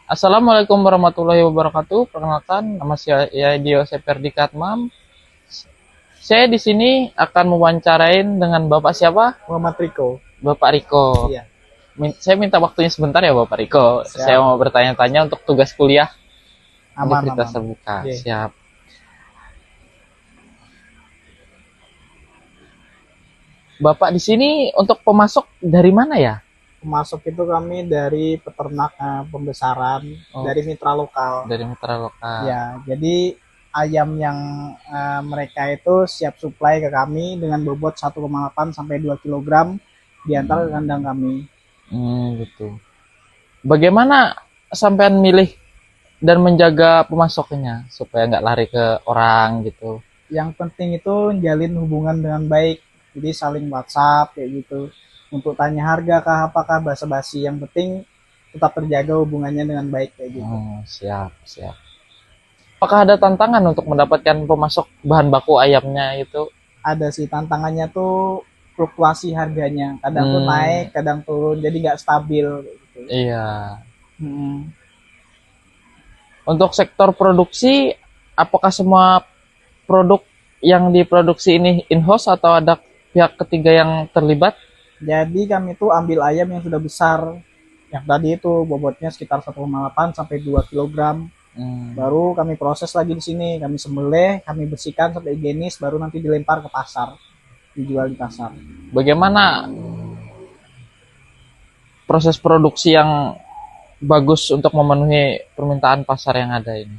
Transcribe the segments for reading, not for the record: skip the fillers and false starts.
Assalamualaikum warahmatullahi wabarakatuh. Perkenalkan, nama saya Dio Seperdi Katmam. Saya di sini akan mewawancarain dengan Bapak siapa? Muhammad Riko. Bapak Riko. Iya, Saya minta waktunya sebentar ya Bapak Riko. siap. Saya mau bertanya-tanya untuk tugas kuliah Aman, Universitas aman. Terbuka. Oke. Siap. Bapak di sini untuk pemasok dari mana ya? Masuk itu kami dari peternak pembesaran Oh, dari mitra lokal. dari mitra lokal. Ya, jadi ayam yang mereka itu siap supply ke kami dengan bobot 1,8 sampai 2 kg diantar ke kandang kami. Gitu. Bagaimana sampean milih dan menjaga pemasoknya supaya nggak lari ke orang gitu? Yang penting itu jalin hubungan dengan baik. Jadi saling WhatsApp kayak gitu. Untuk tanya harga kah apakah basa-basi. Yang penting tetap terjaga hubungannya dengan baik kayak gitu. Siap, siap. Apakah ada tantangan untuk mendapatkan pemasok bahan baku ayamnya itu? Ada sih tantangannya tuh fluktuasi harganya, kadang tuh Hmm, naik kadang turun jadi nggak stabil gitu. iya. Hmm. Untuk sektor produksi, apakah semua produk yang diproduksi ini in-house atau ada pihak ketiga yang terlibat? Jadi kami tuh ambil ayam yang sudah besar, yang tadi itu bobotnya sekitar 1,8 sampai 2 kg, Hmm, baru kami proses lagi di sini, kami sembelih, kami bersihkan sampai higienis, baru nanti dilempar ke pasar, dijual di pasar. Bagaimana proses produksi yang bagus untuk memenuhi permintaan pasar yang ada ini?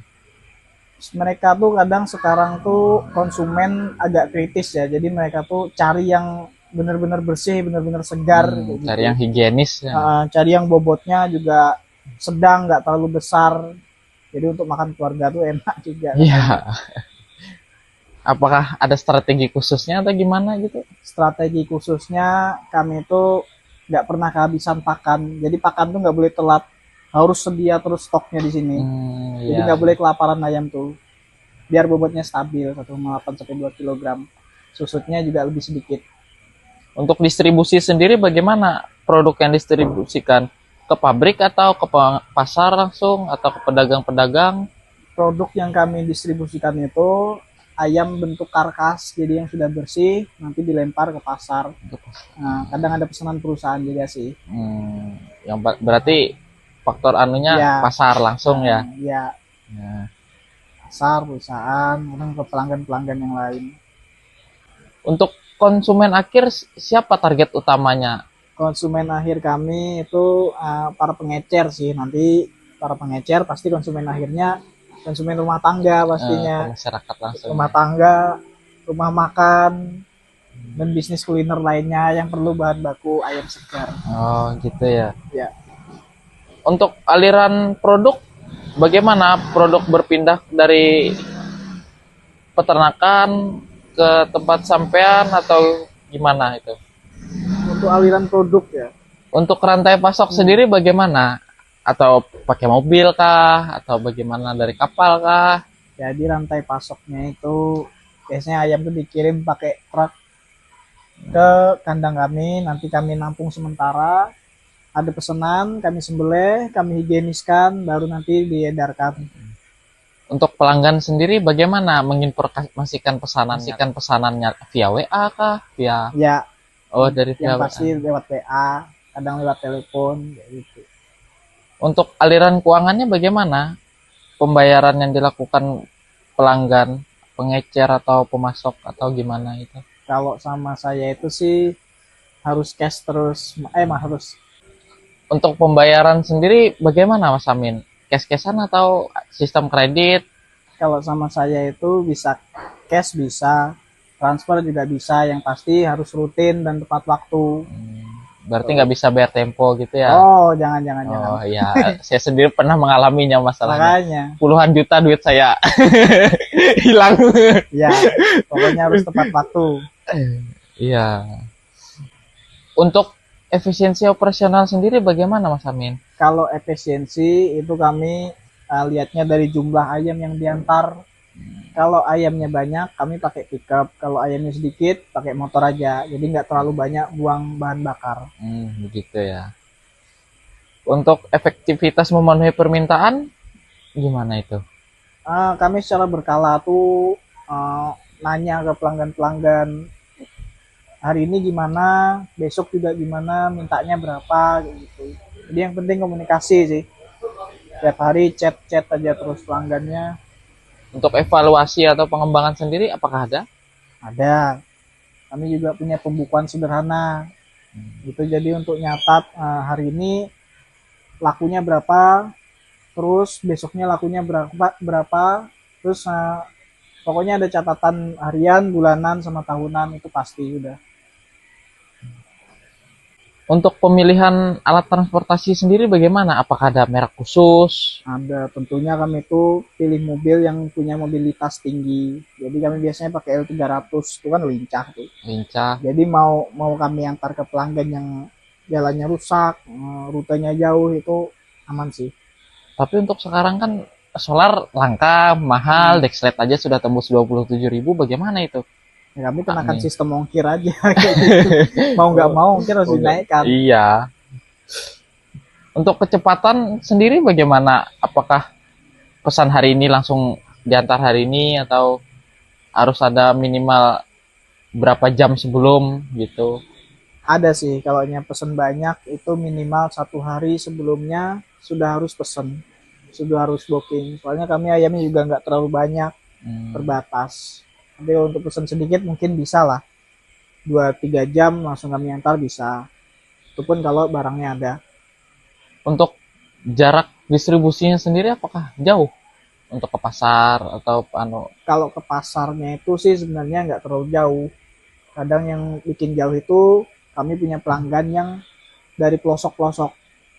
Mereka tuh kadang sekarang tuh konsumen agak kritis ya, jadi mereka tuh cari yang benar-benar bersih, benar-benar segar kayak Cari gitu. yang higienis ya. Cari yang bobotnya juga sedang, nggak terlalu besar, jadi untuk makan keluarga tuh enak juga Iya. katanya. Apakah ada strategi khususnya atau gimana gitu? Strategi khususnya kami itu nggak pernah kehabisan pakan, jadi pakan tuh nggak boleh telat, harus sedia terus stoknya di sini, jadi Iya. nggak boleh kelaparan ayam tuh, biar bobotnya stabil 1,8 sampai 2 kg, susutnya juga lebih sedikit. Untuk distribusi sendiri bagaimana produk yang distribusikan? Ke pabrik atau ke pasar langsung atau ke pedagang-pedagang? Produk yang kami distribusikan itu ayam bentuk karkas, jadi yang sudah bersih nanti dilempar ke pasar. Nah, kadang ada pesanan perusahaan juga sih. Yang berarti faktor anunya Ya, pasar langsung ya. ya Ya. pasar, perusahaan, kadang ke pelanggan-pelanggan yang lain. Untuk konsumen akhir siapa target utamanya? Konsumen akhir kami itu para pengecer sih. Nanti para pengecer pasti konsumen akhirnya konsumen rumah tangga Ke pastinya. masyarakat langsung. Rumah tangga, rumah makan, dan bisnis kuliner lainnya yang perlu bahan baku ayam segar. Oh gitu ya. Ya, Untuk aliran produk, bagaimana produk berpindah dari peternakan ke tempat sampean atau gimana itu? untuk aliran produk ya. Untuk rantai pasok sendiri bagaimana? Atau pakai mobil kah? Atau bagaimana dari kapal kah? Jadi rantai pasoknya itu biasanya ayam itu dikirim pakai truk ke kandang kami, nanti kami nampung sementara, ada pesanan, kami sembelih, kami higieniskan, baru nanti diedarkan. Untuk pelanggan sendiri bagaimana menginformasikan pesanannya via WA kah? Via Ya, dari via yang WA. pasti lewat WA, kadang lewat telepon, kayak gitu. Untuk aliran keuangannya bagaimana? Pembayaran yang dilakukan pelanggan, pengecer atau pemasok atau gimana itu? Kalau sama saya itu sih harus cash terus, harus. Untuk pembayaran sendiri bagaimana Mas Amin? Cash-cashan atau sistem kredit? Kalau sama saya itu bisa cash, bisa transfer juga bisa, yang pasti harus rutin dan tepat waktu. Berarti nggak bisa bayar tempo gitu ya? Oh, jangan jangan jangan. Oh iya, saya sendiri pernah mengalaminya masalahnya. Makanya, Puluhan juta duit saya hilang. ya pokoknya harus tepat waktu. Iya. Untuk efisiensi operasional sendiri bagaimana Mas Amin? Kalau efisiensi itu kami lihatnya dari jumlah ayam yang diantar. Kalau ayamnya banyak, kami pakai pickup. Kalau ayamnya sedikit, pakai motor aja. Jadi nggak terlalu banyak buang bahan bakar. Begitu ya. Untuk efektivitas memenuhi permintaan, gimana itu? Kami secara berkala tuh nanya ke pelanggan-pelanggan hari ini gimana, besok juga gimana, mintanya berapa gitu. Jadi yang penting komunikasi sih. Tiap hari chat-chat aja terus pelanggannya. Untuk evaluasi atau pengembangan sendiri, apakah ada? Ada. Kami juga punya pembukuan sederhana. Gitu. Jadi untuk nyatat hari ini lakunya berapa, terus besoknya lakunya berapa, terus pokoknya ada catatan harian, bulanan, sama tahunan itu pasti udah. Untuk pemilihan alat transportasi sendiri bagaimana? Apakah ada merek khusus? Ada, tentunya kami itu pilih mobil yang punya mobilitas tinggi. Jadi kami biasanya pakai L300, itu kan lincah tuh. Lincah. Jadi mau kami antar ke pelanggan yang jalannya rusak, rutenya jauh itu aman sih. Tapi untuk sekarang kan solar langka, mahal, Dexlet aja sudah tembus 27.000, bagaimana itu? Ya, kami kenakan Aneh. sistem ongkir aja kayak gitu. Mau nggak mau ongkir harus dinaikkan. Iya. Untuk kecepatan sendiri bagaimana? Apakah pesan hari ini langsung diantar hari ini atau harus ada minimal berapa jam sebelum gitu? Ada sih, kalau pesen banyak itu minimal 1 hari sebelumnya sudah harus pesen, sudah harus booking. Soalnya kami ayamnya juga nggak terlalu banyak, terbatas. Tapi kalau untuk pesen sedikit mungkin bisa lah, 2-3 jam langsung kami antar bisa. Itu pun kalau barangnya ada. Untuk jarak distribusinya sendiri apakah jauh? Untuk ke pasar atau Kalau ke pasarnya itu sih sebenarnya nggak terlalu jauh. Kadang yang bikin jauh itu kami punya pelanggan yang dari pelosok-pelosok.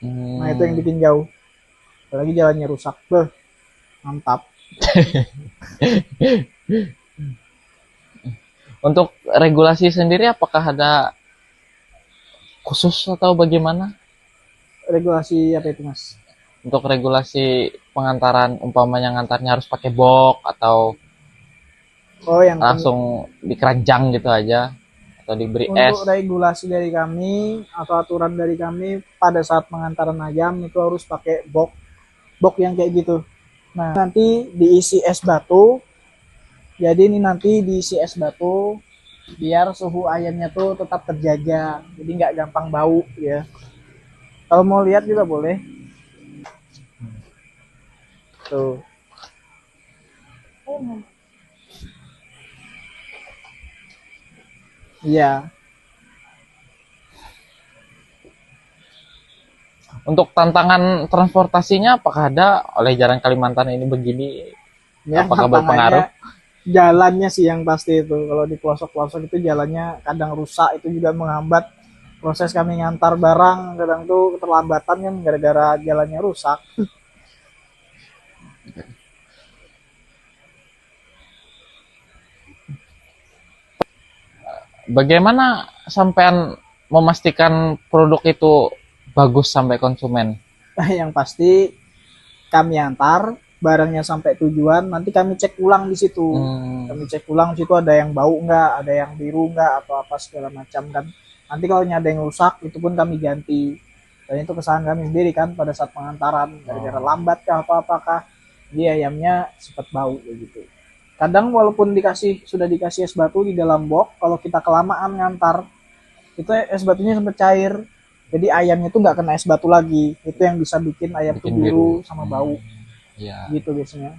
Nah itu yang bikin jauh. Apalagi jalannya rusak. Beh, mantap. Untuk regulasi sendiri apakah ada khusus atau bagaimana? Regulasi apa itu mas? Untuk regulasi pengantaran, umpamanya ngantarnya harus pakai box atau Yang langsung dikeranjang gitu aja atau diberi es. Untuk regulasi dari kami atau aturan dari kami pada saat pengantaran ayam itu harus pakai box yang kayak gitu. Nah nanti diisi es batu. Jadi ini nanti diisi es batu biar suhu ayamnya tuh tetap terjaga. Jadi nggak gampang bau ya. Kalau mau lihat juga boleh. Tuh. Iya. Untuk tantangan transportasinya apakah ada oleh Jalan Kalimantan ini begini? Ya, Apakah berpengaruh? Jalannya sih yang pasti itu. Kalau di pelosok-pelosok itu jalannya kadang rusak, itu juga menghambat proses kami ngantar barang. Kadang tuh keterlambatan kan gara-gara jalannya rusak. Bagaimana sampean memastikan produk itu bagus sampai konsumen? Yang pasti kami antar barangnya sampai tujuan, nanti kami cek ulang di situ. Kami cek ulang di situ ada yang bau nggak, ada yang biru nggak, atau apa segala macam kan. Nanti kalau ada yang rusak itu pun kami ganti. Dan itu kesalahan kami sendiri kan pada saat pengantaran, gara-gara lambat kah apa-apakah, jadi ayamnya cepat bau gitu. Kadang walaupun sudah dikasih es batu di dalam box, kalau kita kelamaan ngantar itu es batunya sampai cair. Jadi ayamnya tuh nggak kena es batu lagi. Itu yang bisa bikin ayam tuh biru sama bau. Ya. Gitu biasanya.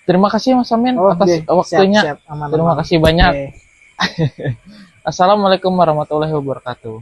Terima kasih Mas Amin atas waktunya. Siap, aman, Terima kasih banyak. Okay. Assalamualaikum warahmatullahi wabarakatuh.